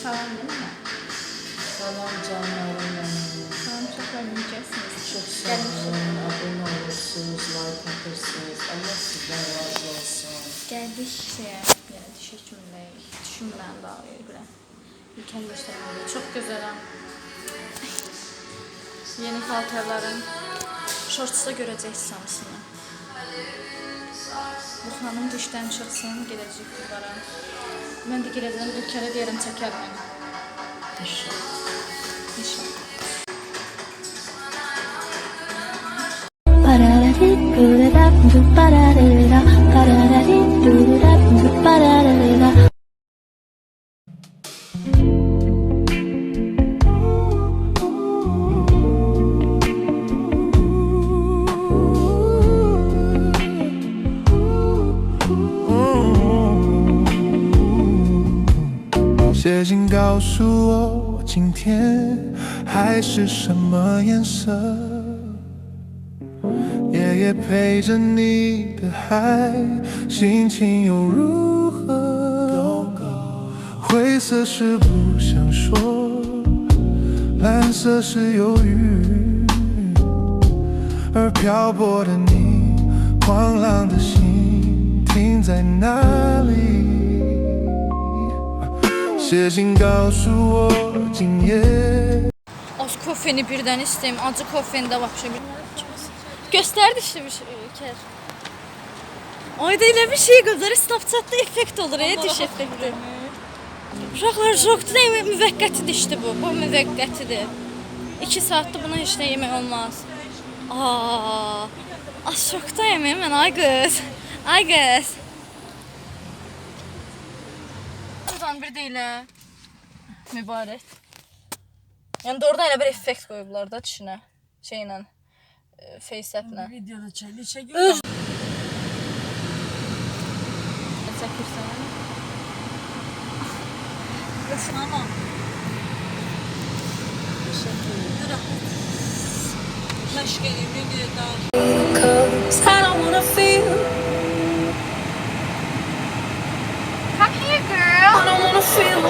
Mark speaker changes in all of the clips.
Speaker 1: Salam değil mi?
Speaker 2: Salam canlarım benim.
Speaker 1: Salam çok önemliyəcəksiniz.
Speaker 2: Çok sağ olun, abone olursunuz, like atırsınız. Allah sizden razı olsun.
Speaker 1: Gəldik şeyə, yəni diş həkimindəyik. Dişim mənə dağılıyor belə. İlkən göstərməli. Çox gözələm. Yeni paltarlarım. Şortsda görəcəksiniz hamısını. Bu xanım dişdən çıxsın, gedəcək bunlara. Mən də girəcəm, ülkələ deyərəm çəkər məni.
Speaker 2: İnşallah.
Speaker 1: İnşallah.
Speaker 3: 写信告诉我，今天海是什么颜色？夜夜陪着你的海，心情又如何？灰色是不想说，蓝色是忧郁，而漂泊的你，狂浪的心停在哪里？写信告诉我，今夜。
Speaker 1: Az kofeni birdən istəyim. Acı kofeni də vəbşə bir. Göstərdi işte bir şey. Ayda elə bir şey gözləri Snapchat'da effekt olur, diş effekti. Uşaqlar şokdur, müvəqqətidir işte bu. Bu müvəqqətidir. 2 saatda buna heç nə yemək olmaz. Az şokdayım mən, ay qız. Ay qız. Buradan bir deyilə. Mübarək. Yəni orada elə bir effekt qoyublar da dişinə. Şeylə, face-app'lə.
Speaker 2: Videoda çekil.
Speaker 1: Öz çəkirsən.
Speaker 2: Tamam. Hoş geldin videoda.
Speaker 4: 'Cause I don't wanna feel,
Speaker 1: Come here, girl.
Speaker 4: I don't wanna feel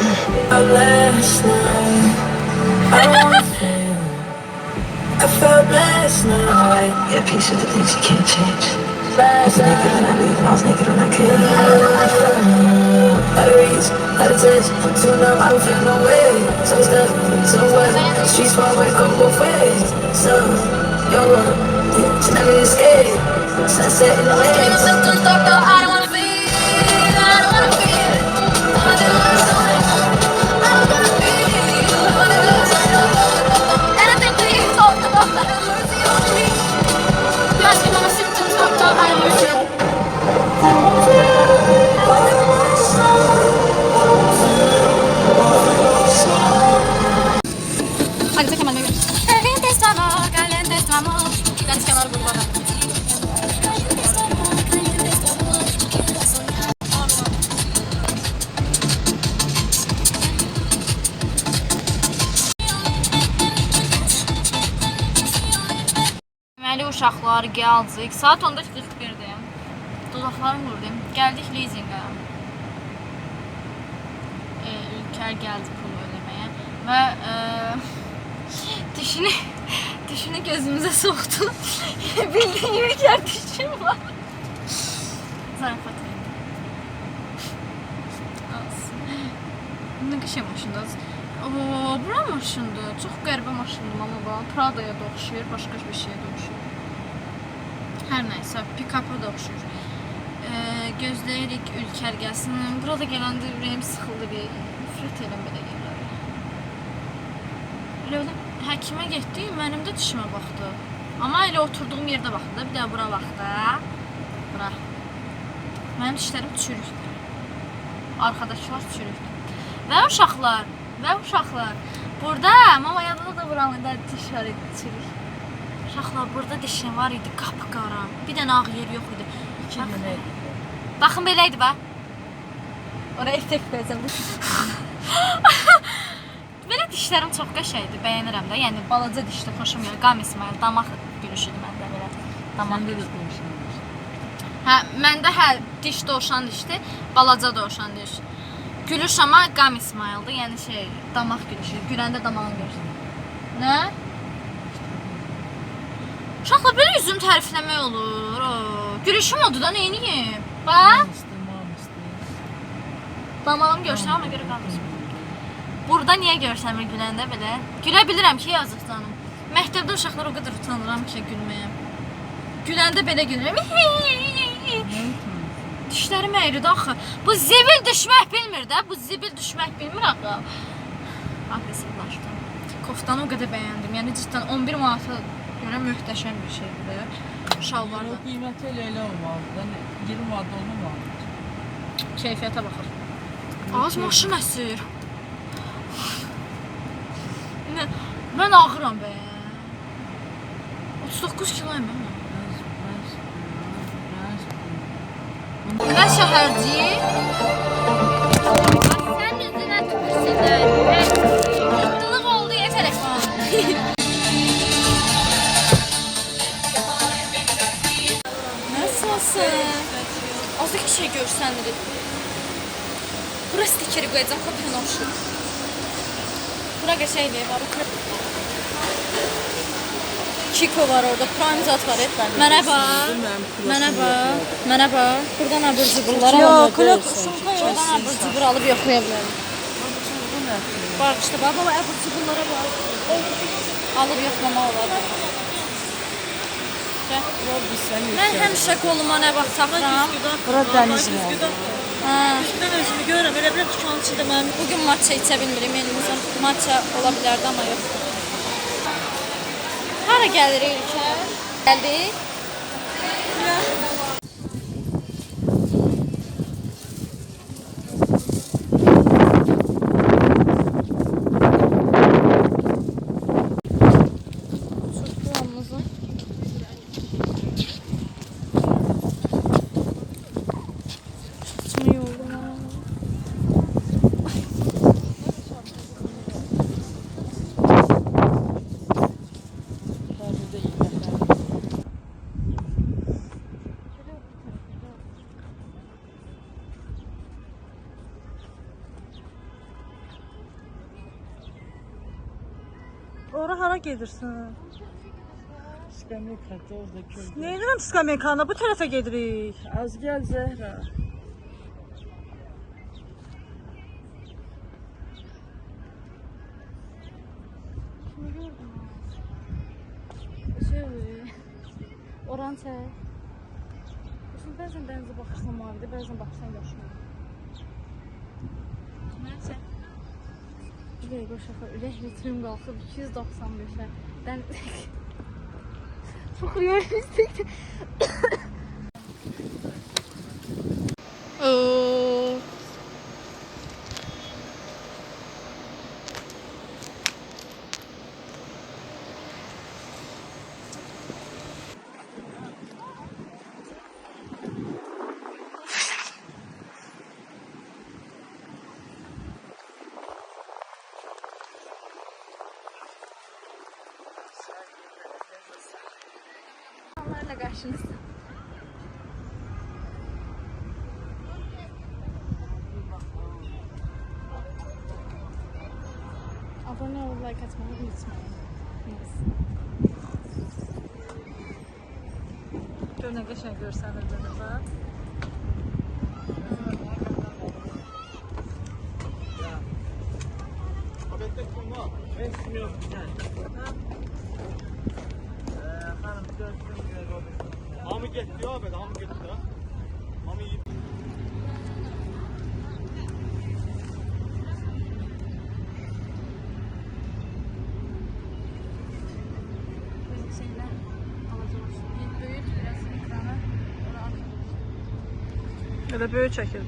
Speaker 4: our last night. I don't wanna feel, I felt last night.
Speaker 5: Yeah, peace with the things you can't change. I
Speaker 4: Last
Speaker 5: was naked when I
Speaker 4: night.
Speaker 5: leave, and I was naked when I came.
Speaker 4: Out of reach, out of touch, I'm too numb, I don't feel no way. So stuck, so what? Streets far away, go both ways. So, you're wrong, you never escape. Sunset in the way. Symptoms dark though, I don't wanna feel, I don't wanna feel. I want to lose something, I don't wanna feel, I want to lose something. Anything please talk about that mercy on me. You asking my symptoms dark though, I don't wanna feel.
Speaker 1: Hadi çek hemen ne görüyorsun? Calientes tu amor, calientes tu amor. Deniz kenarı bulvara. Deməli uşaqlar gəldik. Saat 10:41-dir. Dodaqlarım vurdum. Gəldik leasingə. İlker gəldi pul ödəməyə və dişini gözümüzə soxdu. Bildiğin İlker dişim var. Zarafat verin. Ne qəşəng maşındır. Bura maşındır. Çox qəribə maşındır amma bax. Prada'ya da oxşuyur, başqa bir şeyə də oxşuyur. Hər nəysə, pick-up'a da oxşuyur. Gözləyirik Ülker gəlsin. Burada gələndə ürəyim sıxıldı bir. Nifrət eləm belə yerlərə. Elə həkimə getdik, mənim də dişimə baxdı. Amma elə oturduğum yerdə baxdı da, bir də bura baxdı. Bura. Mənim dişlərim çürükdür. Arkadaşlar çürükdür. Və uşaqlar, burada mama yanında da buramda diş var idi, çürük. Uşaqlar, burada dişim var idi, qapqara. Bir dənə ağ yer yox idi. Baxın beləydi bax. Oraya effekt verəcəm. Belə dişlərim çox qəşəngdir, bəyənirəm də. Yəni balaca dişli xoşum gəlir. Qam İsmail, damaq gülüşüdür məndə belə. Damaq gülüşü. Hə, məndə diş dovşan dişdir, balaca dovşan diş. Gülüş ama qam İsmail'dir. Yəni şey, damaq gülüşü. Güləndə damağını görürsən. Nə? Uşaqlar belə üzüm tərifləmək olur. Gülüşüm odur da, neyniyim? Bax. Damağım görsən, ona görə qam İsmail. Burada niyə görsəm güləndə belə? Gülə bilirəm ki, yazıq canım. Məktəbdə uşaqlar o qədər utanıram ki, gülməyəm. Güləndə belə gülürəm. Dişlərim əyridir axı. Bu zibil düşmək bilmir də. Bu zibil düşmək bilmir axı. Agresivlaşdım. Koftanı o qədər bəyəndim. Yəni cidden 11 manata görə möhtəşəm bir şeydir. Şalvarda.
Speaker 2: O qiyməti elə olmalıdır. 20 manat olmamalıdır.
Speaker 1: Keyfiyyətə baxır. Az maşın əsir. Mən ağıram be. 39 kiloyum mən. Və şəhərci. Sən üzünə tüpürsünlər. Mutluluk oldu ya telefon. Nasılsın? Azıcık şey görsəndir. Bura stikeri qoyacam, kopyanı oxşur. Bura qəşəkliyi var. Kiko var orada, Prime zat var. Merhaba. Merhaba. Merhaba. Buradan abur cuburlar alıp. Buradan abur cubur alıp yoxlaya bilərim. Bak işte baba abur cuburlara bak. Alıp yoxlama olar. Mən həmişə qoluma nə vaxt taxıram.
Speaker 2: Bura dəniz var.
Speaker 1: Üstündən özümü görürəm, elə bir dükanın içində mən bugün matcha içə bilmirim, elimizdə matcha ola bilərdi ama yox. Hara gəlirik İlkə? Gəldik.
Speaker 6: Ora hara gedirsin?
Speaker 2: Skamyakada orada köydü.
Speaker 6: Ne edirəm skameykana? Bu tərəfə gedirik.
Speaker 2: Az gəl Zəhra.
Speaker 1: Oran çək. Şimdi bəzən dənizə baxırsan mavidir, bəzən baxırsan yaşlı. Mən çək. Ürək qoşaqa, ürək ritmim qalxıb 295-ə. Çox realistik. Karşınızda. Abone ol, like atmayı unutmayın.
Speaker 6: Gör nə qəşəng görsənir dənizə.
Speaker 7: Hamı getdi abi, hamı getdi. Hamı iyi.
Speaker 1: Şeyler alacağız. Büyük biraz ekranı.
Speaker 6: Elə böyük çəkir.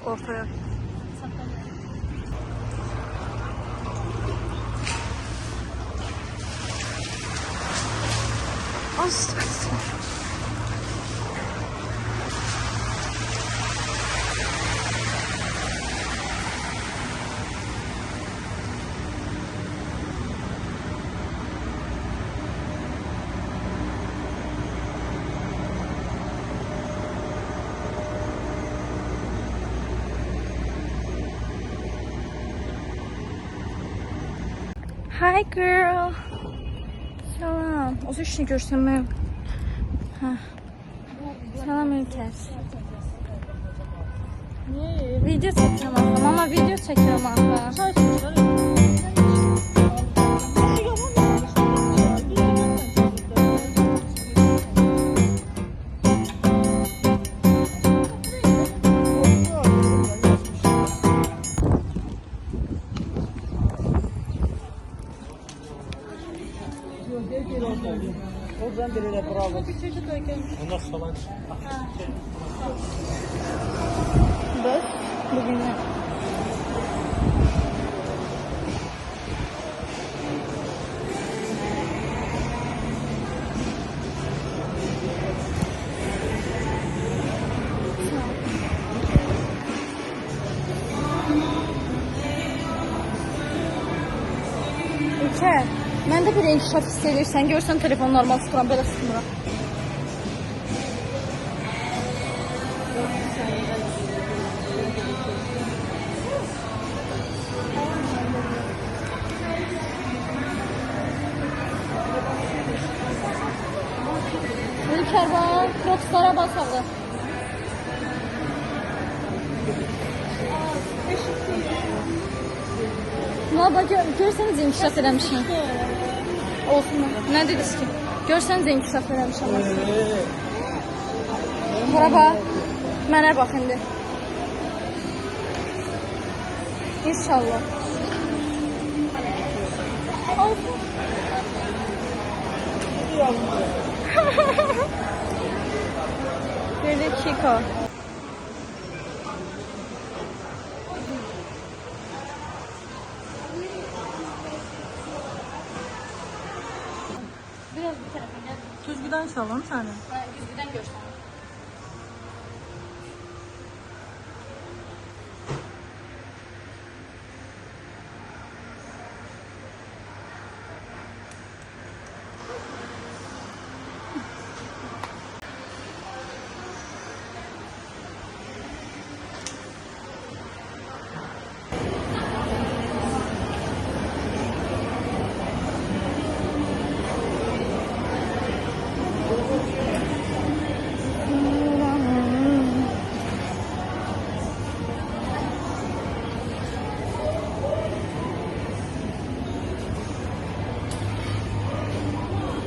Speaker 6: Ortaya. Az.
Speaker 1: Hi girl. Salam. O işini görsənmə. Hə. Salam Ülkər. Video çəkirəm axı. Mama video çəkirəm axı.
Speaker 7: Oradan birine bravo. Ondan sonra
Speaker 1: Bak, bugün İlker, mən də bir inkişaf istəyirsən, görsən telefon normal sıxıram, belə sıxmıram. İlker bak, Rockstar'a basalı. Baba görseniz inkişaf eləmişim. Olsun. Ne dediniz ki? Görseniz inkişaf eləmişim. Bura bax. Mənə bax indi. İnşallah. Olsun. Böyle Kiko. Biraz bir tarafa gel.
Speaker 6: Güzgüden salam səni.
Speaker 1: Güzgüden görsün.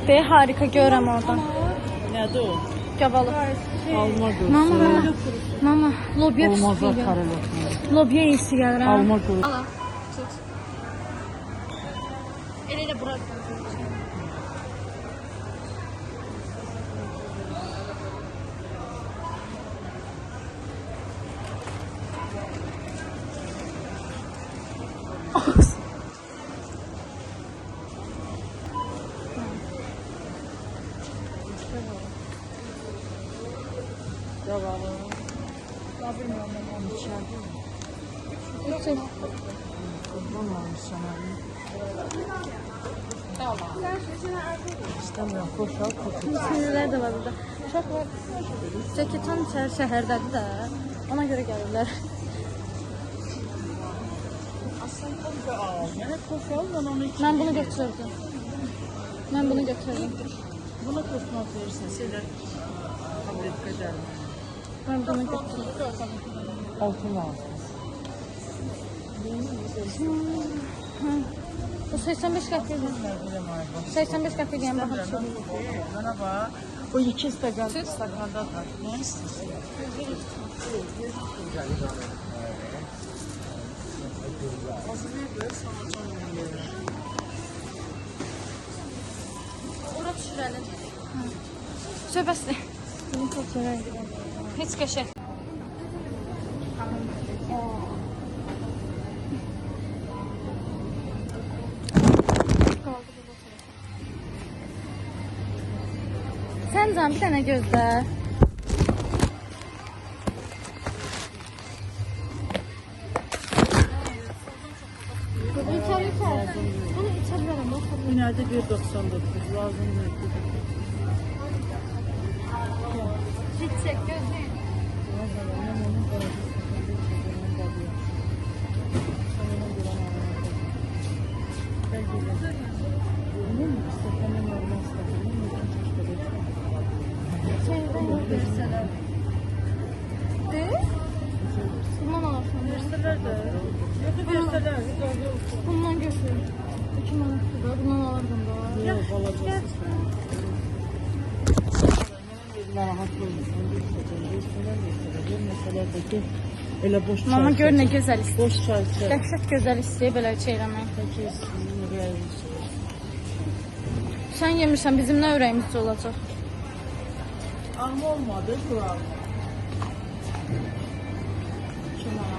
Speaker 1: Be harika görəm oradan.
Speaker 6: Nədir o?
Speaker 1: Gavalı.
Speaker 6: Alma görsün.
Speaker 1: Mama, lobya
Speaker 6: Olmazlar
Speaker 1: pis gəlir.
Speaker 6: karalotma.
Speaker 1: Lobya iyisi gəlir. Ha?
Speaker 6: Alma görsün.
Speaker 1: Ala, tut. Elə bura.
Speaker 6: İstemiyorum. Koşal koşal.
Speaker 1: Sinirlər də var burada. Uşaq var. Ceketan içəri şəhərdədir də. Ona görə gəlirlər.
Speaker 6: Mənə koşal ben onu için.
Speaker 1: Mən bunu götürürdüm. Mən bunu götürürdüm.
Speaker 6: Buna koşmak verirsin. Şeyler kabul et ederim.
Speaker 1: Mən bunu götürürdüm.
Speaker 6: Altın lazım.
Speaker 1: Bu 85 qəpikdir. 85 qəpik deyən baxın.
Speaker 6: Bana bak. O 2 stakan stakanda var. Ne istiyorsun?
Speaker 1: Ora düşürəlim. Söhbəsdir. Heç qəşəng. Sən can bir dənə gözlə. İçəri içər. Bunu içəri verəm.
Speaker 6: Binada 1.99 lazım değil.
Speaker 1: Çiçək gözləyin.
Speaker 6: Ben
Speaker 1: versələr. Bundan alasın.
Speaker 6: Versələr də. Yox, versələr.
Speaker 1: Bundan götür. 2 manatdır da. Bundan alardım da.
Speaker 6: Yox, alacaqsınız. Narahat olmuşsun. Versələr də ki, elə boş çay.
Speaker 1: Mama gör nə gözəl istəyir.
Speaker 6: Boş çay içər.
Speaker 1: Dəhşət gözəl istəyir belə şey eləmək.
Speaker 6: Peki, sizin ürəyiniz.
Speaker 1: Sən yemirsən, bizim nə ürəyimizdə olacaq?
Speaker 6: Alma olmadı, durar. Kim alma?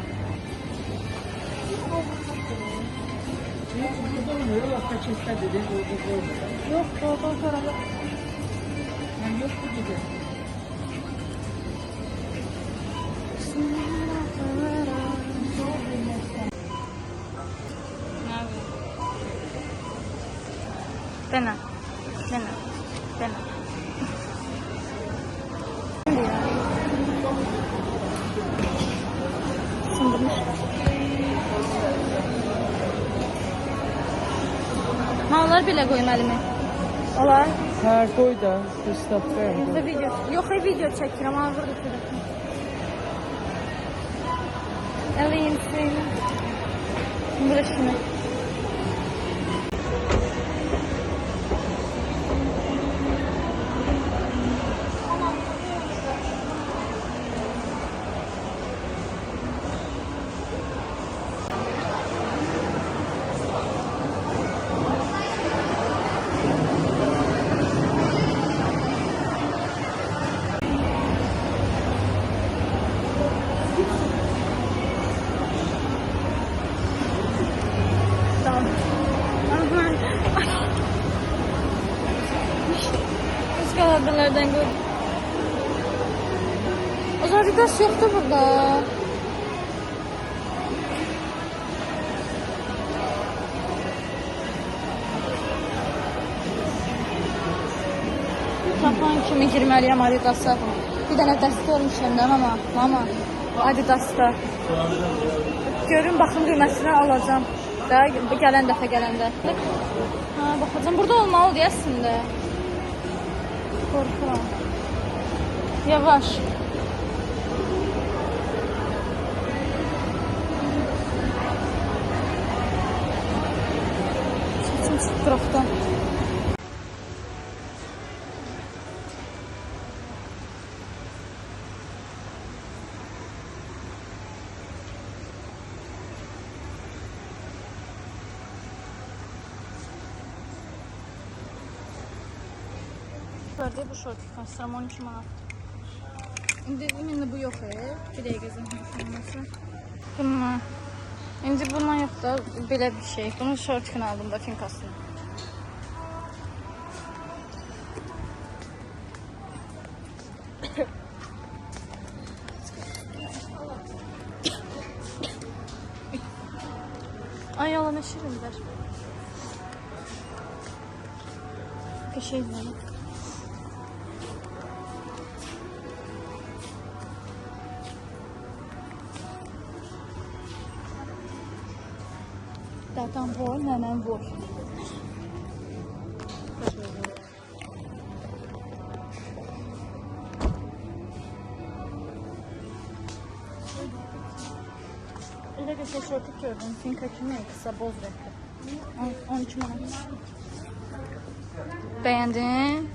Speaker 6: Yox, burada olmuyor. Lafta çəkdə dedi, orada olmuyor.
Speaker 1: Yox, orada qarabı.
Speaker 6: Yəni, yox, bu gidir.
Speaker 1: Dene. Dene. Dene. Sındırmış. Mallar belə qoymalımı? Olar.
Speaker 6: Hə, qoy da, Christoph ver.
Speaker 1: Yoxsa video. Yoxsa video çəkirəm, ağır götürürəm. Alayım seni. Burasını. Eskaladerlerden gördüm. O zaman vites yoktu burada. Tapan kimi girməliyəm Adidas'a. Bir dənə dəst görmüşəm də mama. Adidas'da. Görün, baxın düyməsini alacağım. Da gələn dəfə gələndə. Ha, baxacağım. Burada olmalıdır əslində. Korkuram. Yavaş. Seçim strofdan. Verdi bu şort kastıram 12 manat. İndi bu yok bir dəqiqə zəhmət. Bununla. İndi bundan yox da belə bir şey. Bunun şortunu aldım da finkasını. Ay yalan eşirimdir. Bir şey var. Datan var, nənəm var. Elə bir şey şortik gördüm. Finka kimi kısa boz renkli. 12 manat. Beğendin?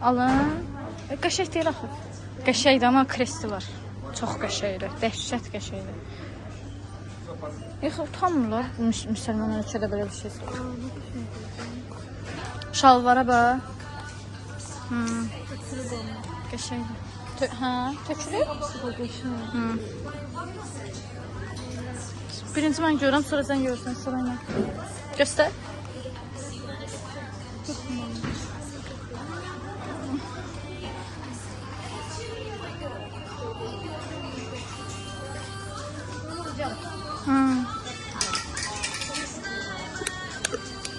Speaker 1: Alın. Qəşəng deyil axı. Qəşəngdir amma kresti var. Çox qəşəngdir. Dəhşət qəşəngdir. Yox, utanmırlar müsəlman ölkədə belə bir şey. Şalvara bax. Qəşəngdir. Hə, tökülür? Birinci mən görürəm, sonra sən görürsən, sırayla. Göstər.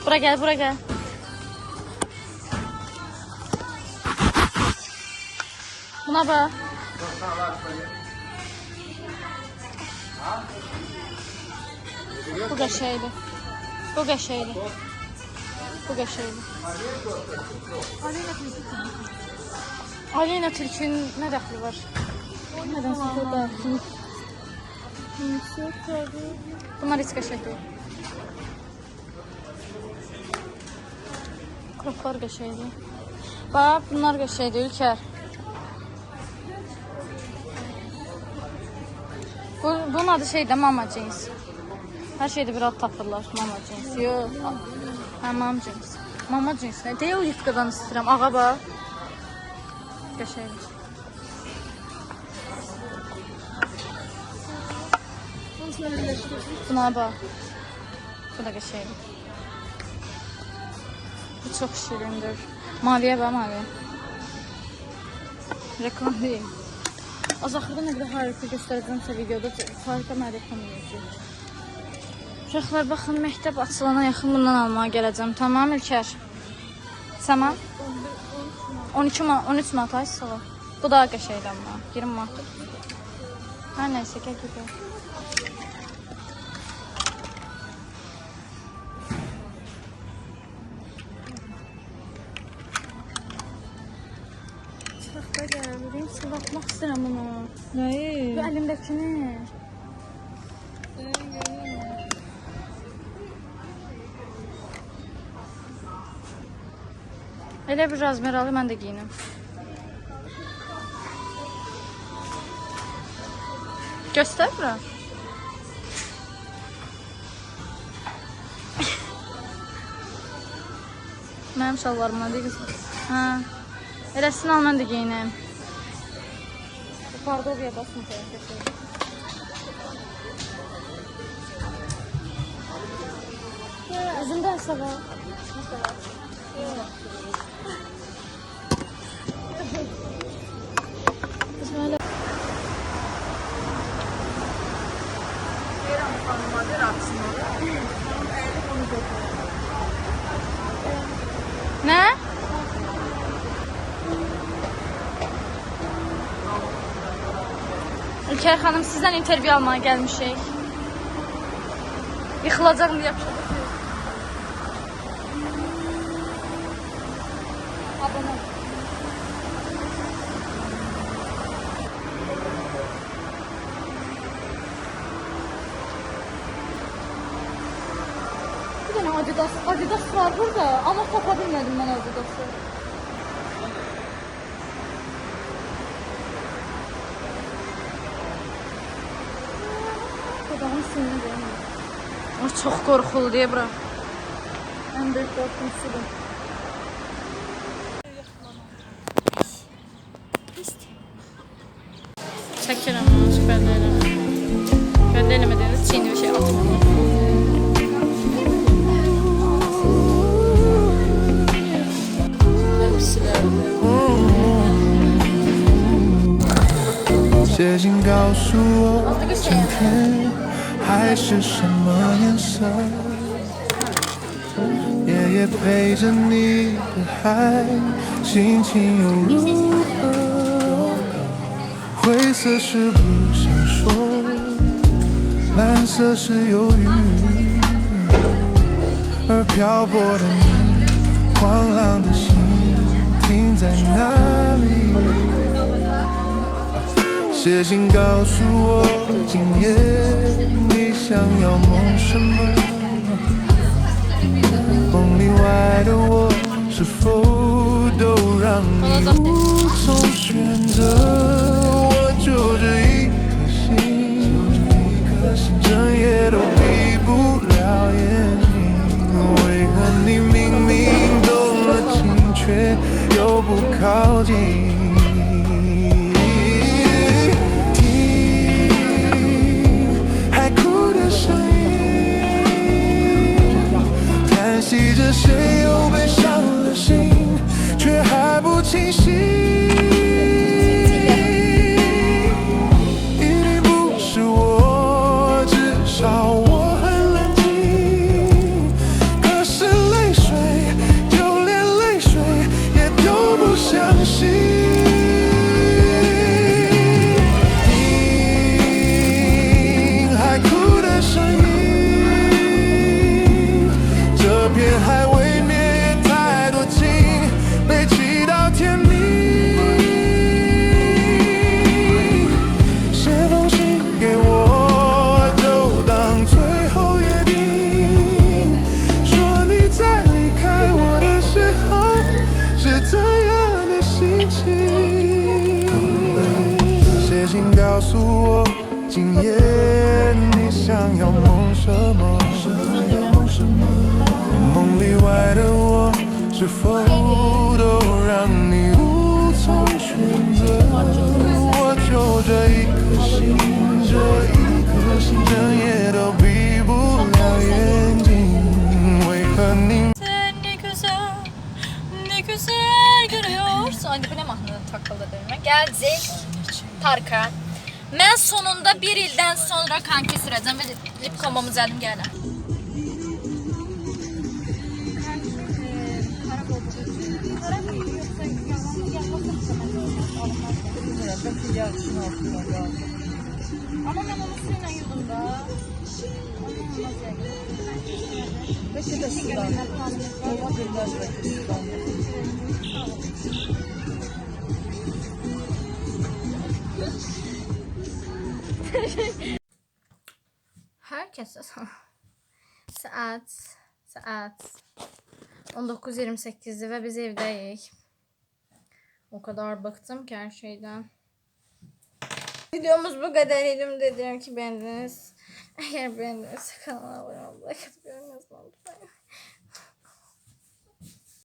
Speaker 1: Bura gel, bura gel. Buna bak. Bu qəşəngdir. Bu qəşəngdir. Bu qəşəngdir. Aleyna Tilkinin nə dəxli var? Nədən sonra bunlar heç qəşəkdir. Kroplar qəşəkdir. Bax, bunlar qəşəkdir, Ülker. Bunun adı şeydə, mama jeans. Hər şeydə bir ad tapırlar, mama jeans. Yox, hə, mama jeans. Mama jeans nə? Deyə o yufqadan istəyirəm, ağa bax. Qəşəkdir. Buna bax. Bu da qəşəkdir. Bu çox şirindir. Maviyə bax, maviyə. Reklam deyim. Az axırda nə qədər harika göstərəcəmsə videoda harika mən reklam edəcəyim. Uşaqlar, baxın, məktəb açılana yaxın bundan almağa gələcəm. Tamam, İlker? Səma? 13 manat ay sığa. Bu daha qəşəkdir amma. 20 manat. Hər nəysə, gəl gedək. Çıxaqda gəlirim, baxmaq istəyirəm bunu.
Speaker 6: Nəyi?
Speaker 1: Bu əlimdəkini. Elə bir razmeralı mən də giyinim. Göstər bura. Mənim şalvarımdan deyil qızım. Hə. Eləsini al, mən də giyinim. Pardovya basın tərəfə. Üzümdə həsə var. Nə? İlker xanım, sizdən intervyu almağa gəlmişik. Yıxılacaq mı yapışıq? Abone. Bir dənə Adidas var burada, amma tapa bilmədim mən Adidas'ı. Adamın sinini deyəm. O çox qorxulu deyə bura. Ən böyük qorxuntusudur. Çəkirəm onu, süpərdə eləmə. Süpərdə eləmədiyiniz çiğni bir şey atmalı.
Speaker 3: 写信告诉我，今天海是什么颜色？夜夜陪着你的海，心情又如何？灰色是不想说，蓝色是忧郁，而漂泊的你，狂浪的心停在哪里？写信告诉我，今夜你想要梦什么？梦里外的我，是否都让你无从选择？我就这一颗心，整夜都闭不了眼睛。为何你明明动了情，却又不靠近？记着谁又被伤了心，却还不清醒。心告诉我，今夜你想要梦什么？梦里外的我，是否都让你无从选择？我就这一颗心，这一颗心，整夜都闭不了眼睛，为何你？
Speaker 1: Sen ne güzel görüyorsun. Ay bu ne mahnı takıldı derime. Gelecek Tarkan. Mən sonunda bir ildən sonra kanki sürəcəm və lip komamı düzəldim gələm.
Speaker 6: Belki yarışın altına kaldı.
Speaker 1: Ama mən onu suyla yudum da.
Speaker 6: Belki de sudan. Olabilirler belki sudan.
Speaker 1: Herkese saat 19:28'di ve biz evdeyiz. O kadar bıktım ki her şeyden. Videomuz bu kadar. Elimde diyorum ki beğendiniz. Eğer beğendiniz kanala abone olmayı, like atmayı unutmayın.